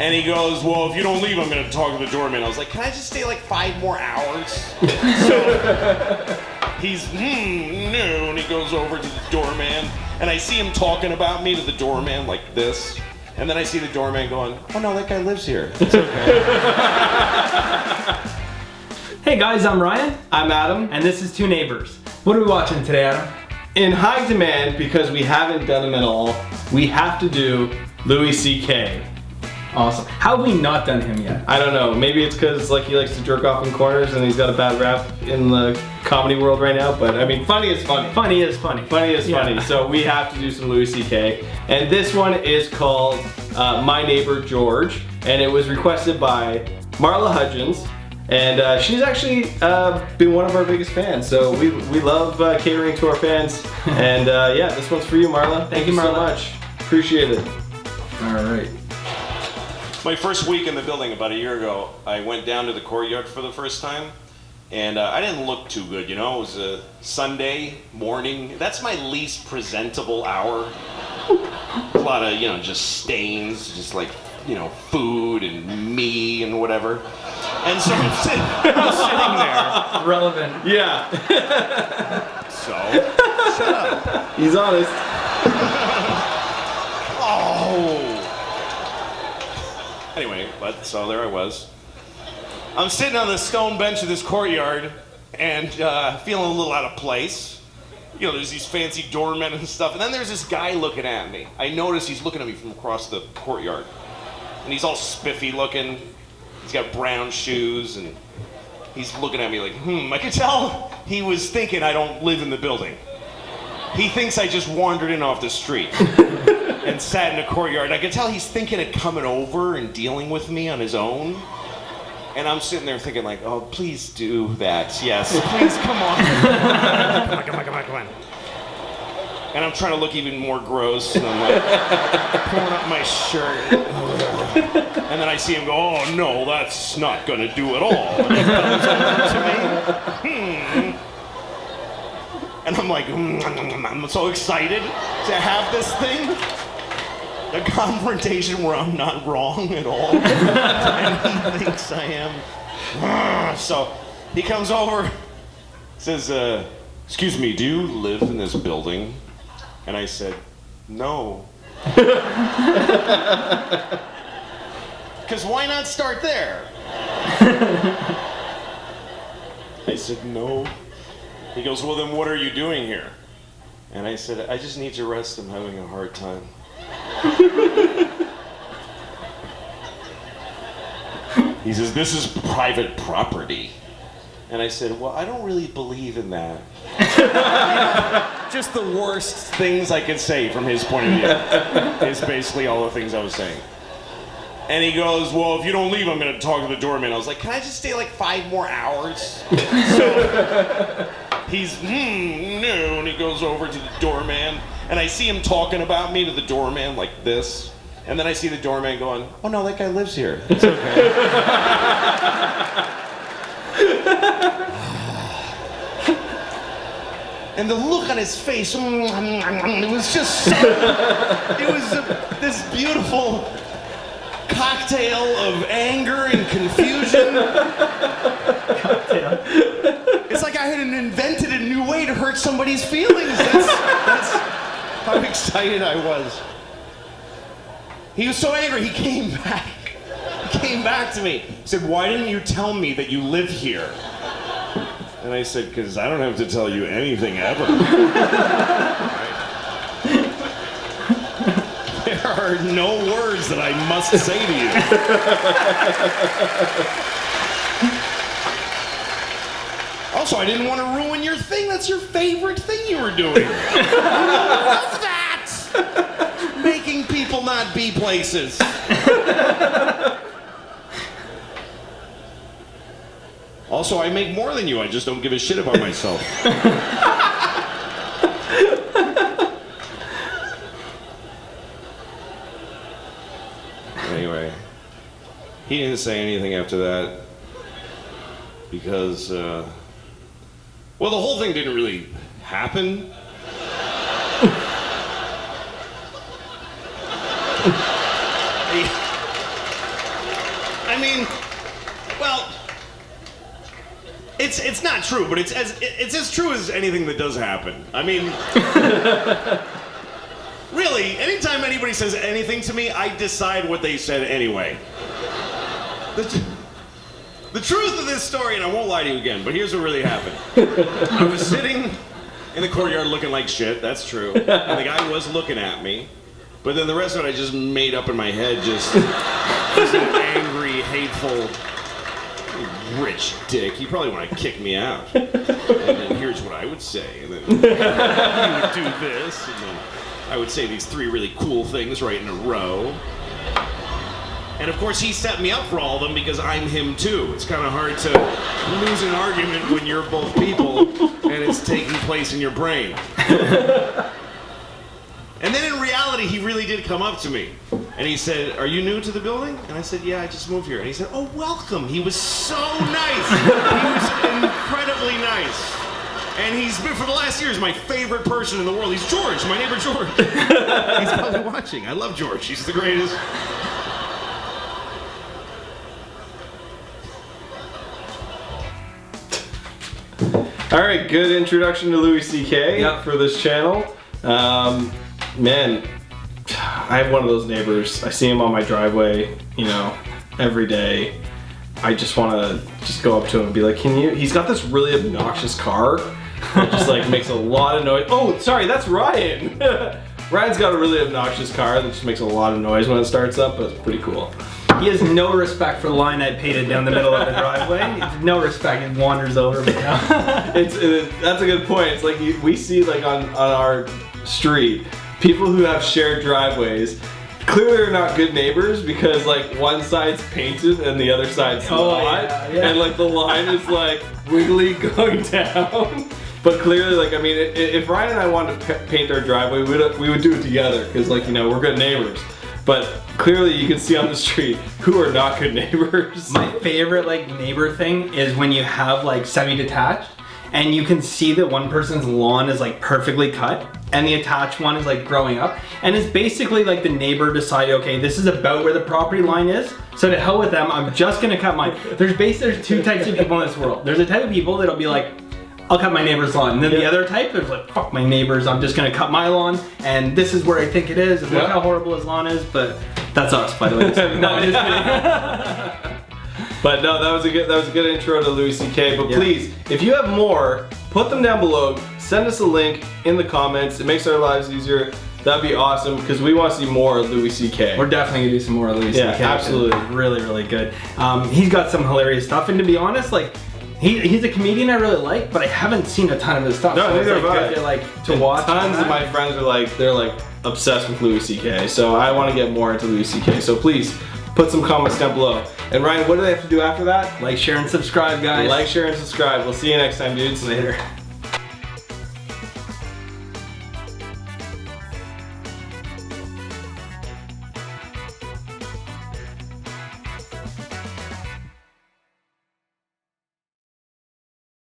And he goes, well, if you don't leave, I'm going to talk to the doorman. I was like, can I just stay like 5 more hours? So he's, no. And he goes over to the doorman. And I see him talking about me to the doorman like this. And then I see the doorman going, oh no, that guy lives here. It's okay. Hey guys, I'm Ryan. I'm Adam. And this is Two Neighbors. What are we watching today, Adam? In high demand, because we haven't done them at all, we have to do Louis C.K. Awesome. How have we not done him yet? I don't know. Maybe it's because like he likes to jerk off in corners and he's got a bad rap in the comedy world right now. But I mean, funny is funny. Funny is funny. Funny is funny. So we have to do some Louis C.K. And this one is called My Neighbor George. And it was requested by Marla Hudgens. And she's actually been one of our biggest fans. So we love catering to our fans. And yeah, this one's for you, Marla. Thank you so much. Appreciate it. All right. My first week in the building about a year ago, I went down to the courtyard for the first time, and I didn't look too good, you know? It was a Sunday morning. That's my least presentable hour. A lot of, you know, just stains, just like, you know, food and me and whatever. And so I'm sitting there. Relevant. Yeah. So, shut up. He's honest. Oh. Anyway, so there I was. I'm sitting on the stone bench of this courtyard and feeling a little out of place. You know, there's these fancy doormen and stuff, and then there's this guy looking at me. I notice he's looking at me from across the courtyard. And he's all spiffy looking. He's got brown shoes, and he's looking at me like, I could tell he was thinking I don't live in the building. He thinks I just wandered in off the street. And sat in a courtyard. I could tell he's thinking of coming over and dealing with me on his own. And I'm sitting there thinking like, oh, please do that. Yes, please, come on. Come on. And I'm trying to look even more gross. And I'm like, pulling up my shirt. And then I see him go, oh, no, that's not going to do at all. And he comes over to me. And I'm like, I'm so excited to have this thing. A confrontation where I'm not wrong at all. And he thinks I am. So he comes over, says, excuse me, do you live in this building? And I said, no. Because why not start there? I said, no. He goes, well, then what are you doing here? And I said, I just need to rest. I'm having a hard time. He says, this is private property. And I said, well, I don't really believe in that. Just the worst things I could say from his point of view is basically all the things I was saying. And he goes, well, if you don't leave, I'm going to talk to the doorman. I was like, can I just stay like 5 more hours? So he's, no. And he goes over to the doorman. And I see him talking about me to the doorman like this. And then I see the doorman going, oh no, that guy lives here. It's okay. And the look on his face, it was just so, it was this beautiful cocktail of anger and confusion. Cocktail. It's like I had invented a new way to hurt somebody's feelings. That's how excited I was. He was so angry, he came back. He came back to me. He said, why didn't you tell me that you live here? And I said, because I don't have to tell you anything ever. There are no words that I must say to you. Also, I didn't want to ruin your thing. That's your favorite thing you were doing. I love that! Making people not be places. Also, I make more than you. I just don't give a shit about myself. Anyway, he didn't say anything after that because, well, the whole thing didn't really happen. I mean, well, it's not true, but it's as true as anything that does happen. I mean, really, anytime anybody says anything to me, I decide what they said anyway. The truth of this story, and I won't lie to you again, but here's what really happened. I was sitting in the courtyard looking like shit, that's true. And the guy was looking at me. But then the rest of it I just made up in my head, just an angry, hateful, rich dick. He probably want to kick me out. And then here's what I would say. And then he would do this. And then I would say these 3 really cool things right in a row. And of course he set me up for all of them because I'm him too. It's kind of hard to lose an argument when you're both people and it's taking place in your brain. And then in reality, he really did come up to me. And he said, "Are you new to the building?" And I said, "Yeah, I just moved here." And he said, "Oh, welcome." He was so nice. He was incredibly nice. And he's been, for the last year, is my favorite person in the world. He's George, my neighbor George. He's probably watching. I love George. He's the greatest. All right, good introduction to Louis C.K. Yep. for this channel. Man, I have one of those neighbors. I see him on my driveway, you know, every day. I just want to just go up to him and be like, "Can you?" He's got this really obnoxious car that just like makes a lot of noise. Oh, sorry, that's Ryan. Ryan's got a really obnoxious car that just makes a lot of noise when it starts up, but it's pretty cool. He has no respect for the line I painted down the middle of the driveway. No respect. It wanders over me now. That's a good point. It's like we see like on our street, people who have shared driveways clearly are not good neighbors because like one side's painted and the other side's not, yeah. and like the line is like wiggly going down. But clearly, like, I mean, if Ryan and I wanted to paint our driveway, we would do it together because, like, you know, we're good neighbors. But clearly, you can see on the street who are not good neighbors. My favorite like neighbor thing is when you have like semi-detached and you can see that one person's lawn is like perfectly cut and the attached one is like growing up, and it's basically like the neighbor decided, okay, this is about where the property line is, so to hell with them, I'm just gonna cut mine. There's 2 types of people in this world. There's a type of people that'll be like, I'll cut my neighbor's lawn. And then the other type is like, fuck my neighbors, I'm just gonna cut my lawn, and this is where I think it is, and look how horrible his lawn is, but that's us, by the way. No, I'm just kidding. But no, that was a good intro to Louis C.K. But please, if you have more, put them down below. Send us a link in the comments. It makes our lives easier. That'd be awesome because we want to see more of Louis C.K. We're definitely gonna do some more of Louis C.K. Absolutely. Really, really good. He's got some hilarious stuff, and to be honest, like, he's a comedian I really like, but I haven't seen a ton of his stuff. No, so neither it's have I. good to, like, to watch. Tons of my friends are like, they're like obsessed with Louis C.K. So I want to get more into Louis C.K. So please put some comments down below. And Ryan, what do they have to do after that? Like, share, and subscribe, guys. Like, share, and subscribe. We'll see you next time, dudes. Later.